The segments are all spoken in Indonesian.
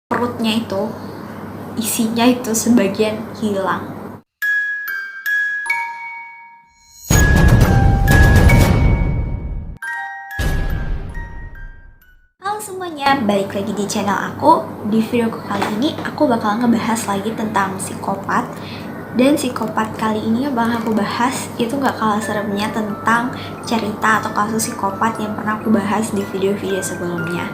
perutnya itu isinya itu sebagian hilang. Halo semuanya, balik lagi di channel aku. Di video kali ini aku bakal ngebahas lagi tentang psikopat. Dan psikopat kali ini yang bakal aku bahas itu gak kalah seremnya tentang cerita atau kasus psikopat yang pernah aku bahas di video-video sebelumnya.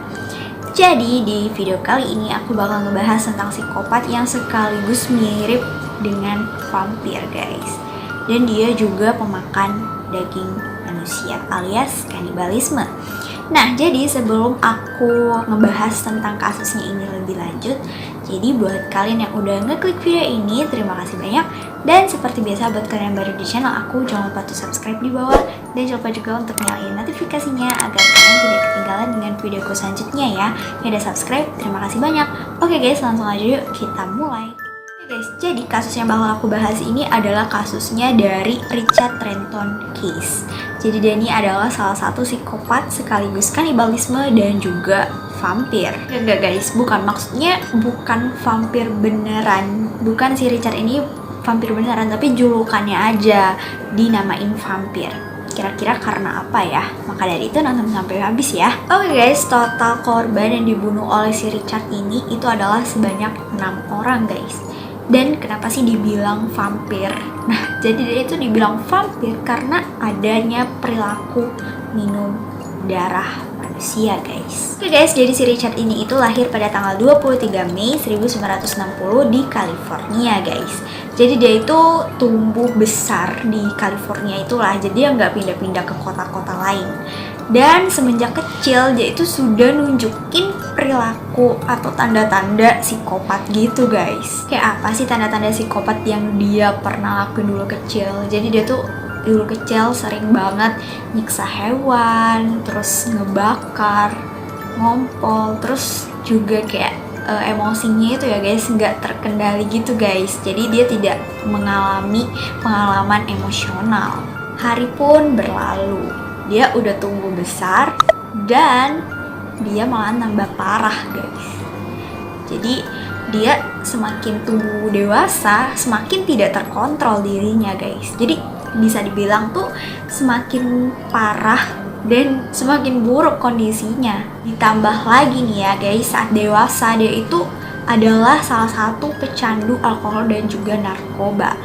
Jadi di video kali ini aku bakal ngebahas tentang psikopat yang sekaligus mirip dengan vampir guys. Dan dia juga pemakan daging manusia alias kanibalisme. Nah, jadi sebelum aku ngebahas tentang kasusnya ini lebih lanjut, jadi buat kalian yang udah ngeklik video ini, terima kasih banyak. Dan seperti biasa buat kalian yang baru di channel aku, jangan lupa tuh subscribe di bawah. Dan jangan lupa juga untuk nyalain notifikasinya agar kalian tidak ketinggalan dengan videoku selanjutnya ya. Yang udah subscribe, terima kasih banyak. Oke guys, langsung aja yuk kita mulai. Guys, jadi kasus yang bakal aku bahas ini adalah kasusnya dari Richard Trenton Case. Jadi dia ini adalah salah satu psikopat sekaligus kanibalisme dan juga vampir. Enggak guys, bukan, maksudnya bukan vampir beneran. Bukan si Richard ini vampir beneran, tapi julukannya aja dinamain vampir. Kira-kira karena apa ya? Maka dari itu nonton sampai habis ya. Oke guys, total korban yang dibunuh oleh si Richard ini itu adalah sebanyak 6 orang guys. Dan kenapa sih dibilang vampir? Nah, jadi dia itu dibilang vampir karena adanya perilaku minum darah manusia guys. Oke guys, jadi si Richard ini itu lahir pada tanggal 23 Mei 1960 di California guys. Jadi dia itu tumbuh besar di California itulah, jadi dia nggak pindah-pindah ke kota-kota lain. Dan semenjak kecil dia itu sudah nunjukin perilaku atau tanda-tanda psikopat gitu guys. Kayak apa sih tanda-tanda psikopat yang dia pernah lakuin dulu kecil? Jadi dia tuh dulu kecil sering banget nyiksa hewan, terus ngebakar, ngompol, terus juga kayak emosinya itu ya guys nggak terkendali gitu guys. Jadi dia tidak mengalami pengalaman emosional. Hari pun berlalu, dia udah tumbuh besar dan dia malah nambah parah guys. Jadi dia semakin tumbuh dewasa semakin tidak terkontrol dirinya guys. Jadi bisa dibilang tuh semakin parah dan semakin buruk kondisinya. Ditambah lagi nih ya guys, saat dewasa dia itu adalah salah satu pecandu alkohol dan juga narkoba.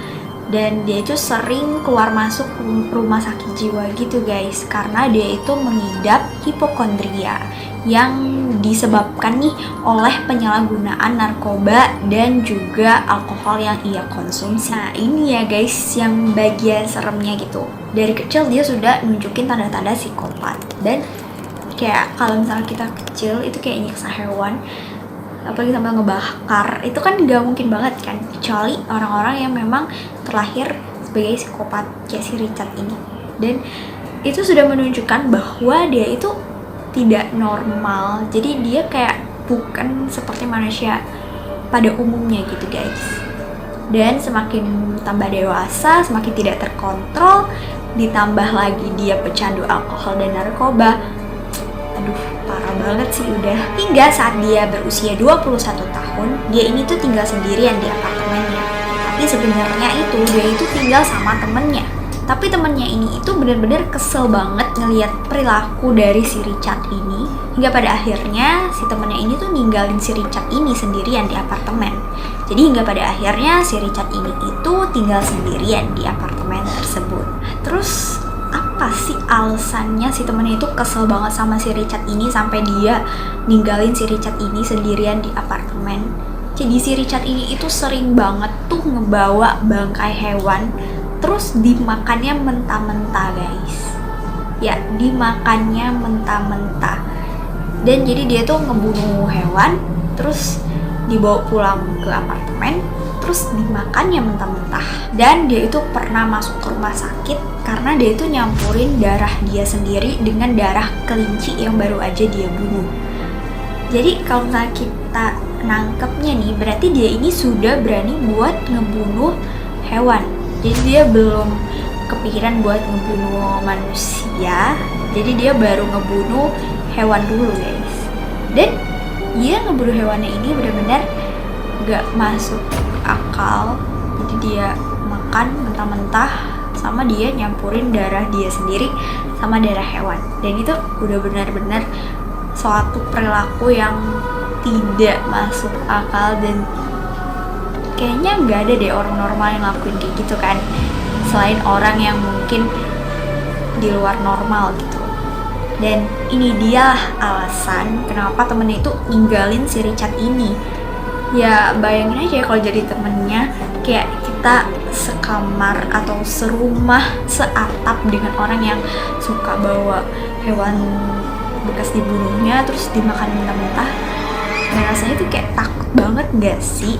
Dan dia itu sering keluar masuk rumah sakit jiwa gitu guys, karena dia itu mengidap hipokondria yang disebabkan nih oleh penyalahgunaan narkoba dan juga alkohol yang ia konsumsi. Nah ini ya guys yang bagian seremnya gitu. Dari kecil dia sudah nunjukin tanda-tanda psikopat. Dan kayak kalau misalnya kita kecil itu kayak nyiksa hewan, apalagi sambil ngebakar, itu kan gak mungkin banget kan, kecuali orang-orang yang memang terlahir sebagai psikopat kayak si Richard ini. Dan itu sudah menunjukkan bahwa dia itu tidak normal. Jadi dia kayak bukan seperti manusia pada umumnya gitu guys. Dan semakin tambah dewasa semakin tidak terkontrol, ditambah lagi dia pecandu alkohol dan narkoba. Aduh, parah banget sih udah. Hingga saat dia berusia 21 tahun, dia ini tuh tinggal sendirian di apartemennya. Tapi sebenarnya itu dia itu tinggal sama temennya. Tapi temennya ini itu benar-benar kesel banget ngelihat perilaku dari si Richard ini. Hingga pada akhirnya si temennya ini tuh ninggalin si Richard ini sendirian di apartemen. Jadi hingga pada akhirnya si Richard ini itu tinggal sendirian di apartemen tersebut. Terus apa sih alasannya si temennya itu kesel banget sama si Richard ini sampai dia ninggalin si Richard ini sendirian di apartemen? Jadi si Richard ini itu sering banget tuh ngebawa bangkai hewan terus dimakannya mentah-mentah guys. Ya, dimakannya mentah-mentah. Dan jadi dia tuh ngebunuh hewan terus dibawa pulang ke apartemen terus dimakannya mentah-mentah. Dan dia itu pernah masuk ke rumah sakit karena dia itu nyampurin darah dia sendiri dengan darah kelinci yang baru aja dia bunuh. Jadi kalau misalnya kita nangkepnya nih, berarti dia ini sudah berani buat ngebunuh hewan. Jadi dia belum kepikiran buat ngebunuh manusia, jadi dia baru ngebunuh hewan dulu guys. Dan dia ngeburu hewannya ini benar-benar gak masuk akal. Jadi dia makan mentah-mentah, sama dia nyampurin darah dia sendiri sama darah hewan, dan itu udah benar-benar suatu perilaku yang tidak masuk akal, dan kayaknya nggak ada deh orang normal yang ngelakuin kayak gitu kan, selain orang yang mungkin di luar normal gitu. Dan ini dia alasan kenapa temennya itu ninggalin si Richard ini. Ya bayangin aja kalau jadi temennya, kayak kita sekamar atau serumah, seatap dengan orang yang suka bawa hewan bekas dibunuhnya terus dimakan mentah-mentah. Dan rasanya tuh kayak takut banget gak sih?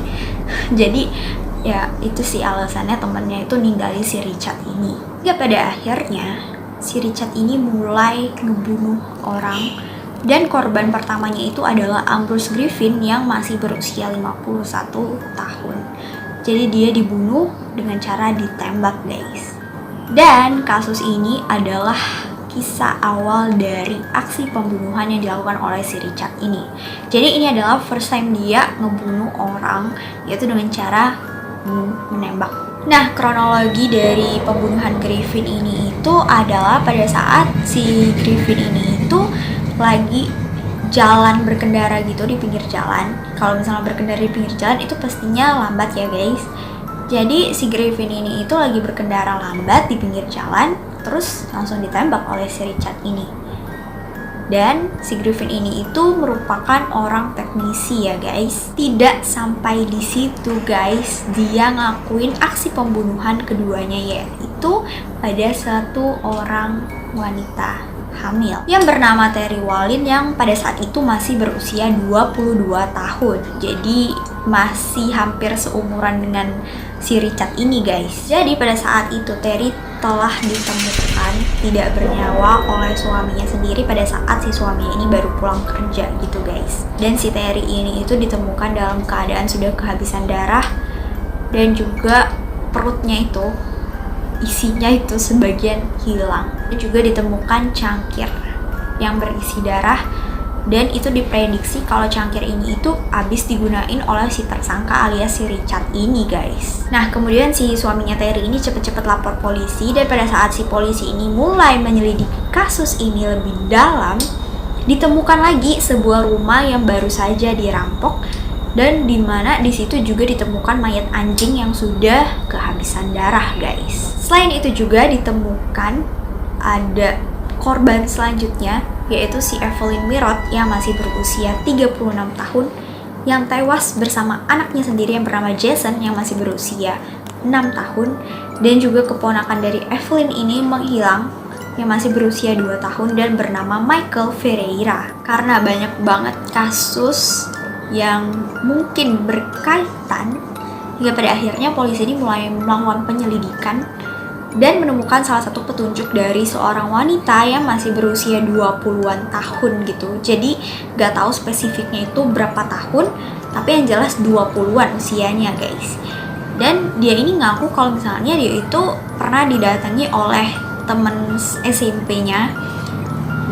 Jadi ya itu sih alasannya temennya itu ninggalin si Richard ini. Ya pada akhirnya si Richard ini mulai ngebunuh orang, dan korban pertamanya itu adalah Ambrose Griffin yang masih berusia 51 tahun. Jadi dia dibunuh dengan cara ditembak, guys. Dan kasus ini adalah kisah awal dari aksi pembunuhan yang dilakukan oleh si Richard ini. Jadi ini adalah first time dia ngebunuh orang, yaitu dengan cara menembak. Nah, kronologi dari pembunuhan Griffin ini itu adalah pada saat si Griffin ini itu lagi jalan berkendara gitu di pinggir jalan. Kalau misalnya berkendara di pinggir jalan itu pastinya lambat ya guys. Jadi si Griffin ini itu lagi berkendara lambat di pinggir jalan, terus langsung ditembak oleh si Richard ini. Dan si Griffin ini itu merupakan orang teknisi ya guys. Tidak sampai di situ guys, dia ngakuin aksi pembunuhan keduanya, yaitu pada satu orang wanita hamil yang bernama Terry Wallin yang pada saat itu masih berusia 22 tahun. Jadi masih hampir seumuran dengan si Richard ini guys. Jadi pada saat itu Terry telah ditemukan tidak bernyawa oleh suaminya sendiri pada saat si suaminya ini baru pulang kerja gitu guys. Dan si Terry ini itu ditemukan dalam keadaan sudah kehabisan darah, dan juga perutnya itu isinya itu sebagian hilang. Dan juga ditemukan cangkir yang berisi darah, dan itu diprediksi kalau cangkir ini itu habis digunain oleh si tersangka alias si Richard ini guys. Nah kemudian si suaminya Terry ini cepet-cepet lapor polisi, dan pada saat si polisi ini mulai menyelidiki kasus ini lebih dalam, ditemukan lagi sebuah rumah yang baru saja dirampok, dan dimana di situ juga ditemukan mayat anjing yang sudah kehabisan darah guys. Selain itu juga ditemukan ada korban selanjutnya, yaitu si Evelyn Mirot yang masih berusia 36 tahun yang tewas bersama anaknya sendiri yang bernama Jason yang masih berusia 6 tahun, dan juga keponakan dari Evelyn ini menghilang yang masih berusia 2 tahun dan bernama Michael Ferreira. Karena banyak banget kasus yang mungkin berkaitan, hingga pada akhirnya polisi ini mulai melakukan penyelidikan dan menemukan salah satu petunjuk dari seorang wanita yang masih berusia 20-an tahun gitu. Jadi gak tahu spesifiknya itu berapa tahun, tapi yang jelas 20-an usianya guys. Dan dia ini ngaku kalau misalnya dia itu pernah didatangi oleh temen SMP-nya,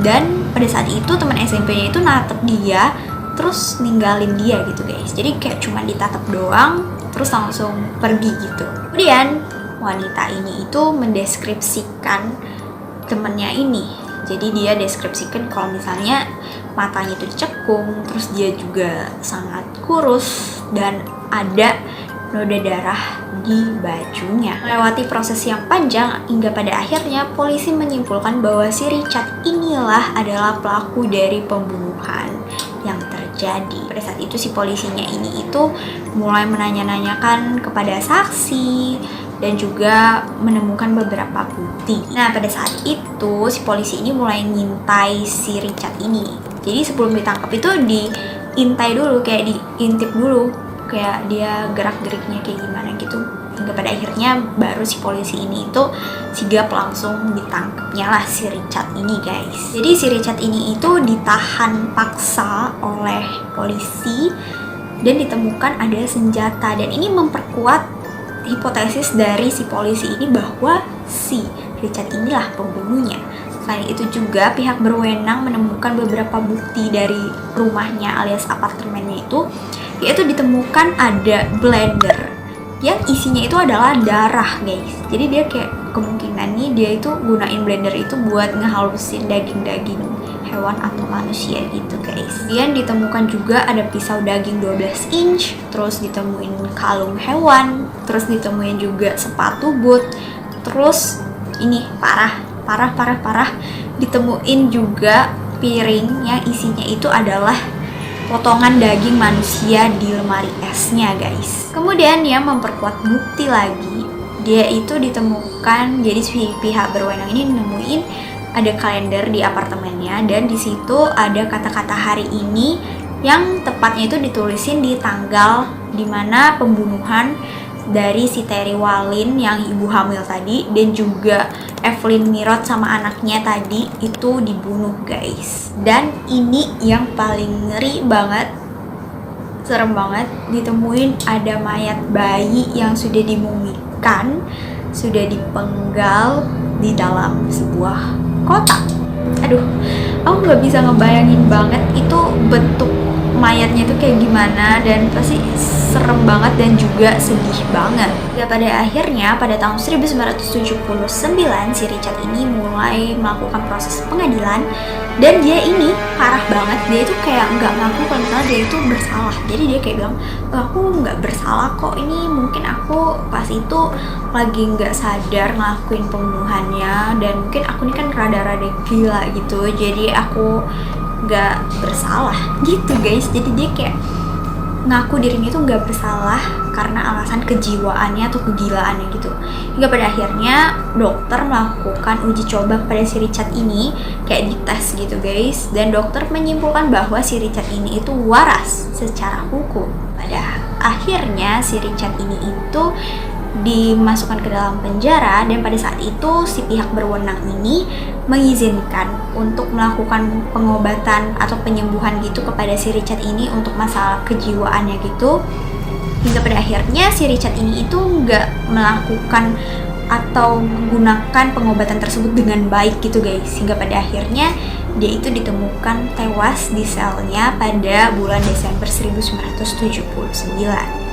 dan pada saat itu teman SMP-nya itu natep dia terus ninggalin dia gitu guys. Jadi kayak cuma ditatap doang terus langsung pergi gitu. Kemudian wanita ini itu mendeskripsikan temennya ini. Jadi dia deskripsikan kalau misalnya matanya itu dicekung, terus dia juga sangat kurus dan ada noda darah di bajunya. Melewati proses yang panjang hingga pada akhirnya polisi menyimpulkan bahwa si Richard inilah adalah pelaku dari pembunuhan yang terjadi. Pada saat itu si polisinya ini itu mulai menanya-nanyakan kepada saksi dan juga menemukan beberapa bukti. Nah pada saat itu si polisi ini mulai ngintai si Richard ini. Jadi sebelum ditangkap itu diintai dulu, kayak diintip dulu, kayak dia gerak-geriknya kayak gimana gitu. Hingga pada akhirnya baru si polisi ini itu sigap langsung ditangkapnya lah si Richard ini guys. Jadi si Richard ini itu ditahan paksa oleh polisi dan ditemukan ada senjata, dan ini memperkuat hipotesis dari si polisi ini bahwa si Richard inilah pembunuhnya. Selain itu juga pihak berwenang menemukan beberapa bukti dari rumahnya alias apartemennya itu, yaitu ditemukan ada blender yang isinya itu adalah darah guys. Jadi dia kayak kemungkinan nih dia itu gunain blender itu buat ngehalusin daging-daging hewan atau manusia gitu guys. Dan ditemukan juga ada pisau daging 12 inch, terus ditemuin kalung hewan, terus ditemuin juga sepatu boot, terus ini parah, ditemuin juga piring yang isinya itu adalah potongan daging manusia di lemari esnya guys. Kemudian yang memperkuat bukti lagi, dia itu ditemukan, jadi si pihak berwenang ini nemuin ada kalender di apartemennya, dan di situ ada kata-kata hari ini yang tepatnya itu ditulisin di tanggal dimana pembunuhan dari si Terry Wallin yang ibu hamil tadi, dan juga Evelyn Mirot sama anaknya tadi itu dibunuh guys. Dan ini yang paling ngeri banget, serem banget, ditemuin ada mayat bayi yang sudah dimumikan, sudah dipenggal di dalam sebuah kotak. Aduh, aku nggak bisa ngebayangin banget itu bentuk mayatnya itu kayak gimana, dan pasti serem banget dan juga sedih banget. Ya pada akhirnya pada tahun 1979 si Richard ini mulai melakukan proses pengadilan, dan dia ini parah banget, dia itu kayak nggak ngaku kalau misalnya dia itu bersalah. Jadi dia kayak bilang, aku nggak bersalah kok, ini mungkin aku pas itu lagi nggak sadar ngelakuin pembunuhannya, dan mungkin aku ini kan rada-rada gila gitu, jadi aku nggak bersalah gitu guys. Jadi dia kayak ngaku dirinya itu nggak bersalah karena alasan kejiwaannya atau kegilaannya gitu. Hingga pada akhirnya dokter melakukan uji coba kepada si Richard ini, kayak dites gitu guys, dan dokter menyimpulkan bahwa si Richard ini itu waras secara hukum. Pada akhirnya si Richard ini itu dimasukkan ke dalam penjara, dan pada saat itu si pihak berwenang ini mengizinkan untuk melakukan pengobatan atau penyembuhan gitu kepada si Richard ini untuk masalah kejiwaannya gitu. Hingga pada akhirnya si Richard ini itu nggak melakukan atau menggunakan pengobatan tersebut dengan baik gitu guys. Hingga pada akhirnya dia itu ditemukan tewas di selnya pada bulan Desember 1979.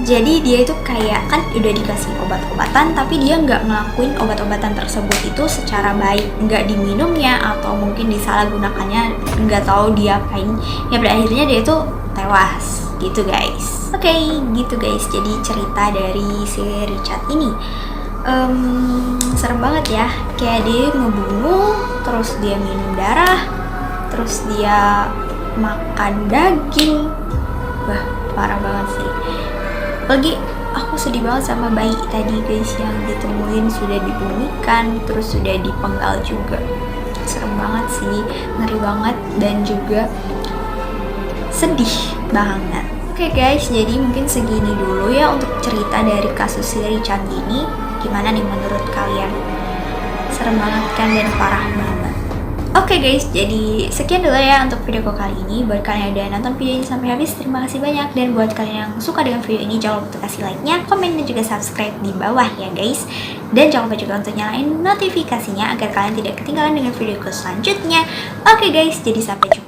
Jadi dia itu kayak kan udah dikasih obat-obatan, tapi dia nggak ngelakuin obat-obatan tersebut itu secara baik, nggak diminumnya atau mungkin disalahgunakannya, nggak tahu dia apain. Ya pada akhirnya dia itu tewas gitu guys. Oke, gitu guys, jadi cerita dari si Richard ini. Serem banget ya, kayak dia ngebunuh, terus dia minum darah, terus dia makan daging. Wah, parah banget sih. Lagi aku sedih banget sama bayi tadi guys, yang ditemuin sudah dibumikan, terus sudah dipenggal juga. Serem banget sih, ngeri banget, dan juga sedih banget. Oke guys, jadi mungkin segini dulu ya untuk cerita dari kasus si Richard ini. Gimana nih menurut kalian? Serem banget kan dan parah banget. Oke guys, jadi sekian dulu ya untuk videoku kali ini. Buat kalian yang udah nonton video ini sampai habis, terima kasih banyak. Dan buat kalian yang suka dengan video ini, jangan lupa untuk kasih like-nya, komen, dan juga subscribe di bawah ya guys. Dan jangan lupa juga untuk nyalain notifikasinya agar kalian tidak ketinggalan dengan videoku selanjutnya. Oke guys, jadi sampai jumpa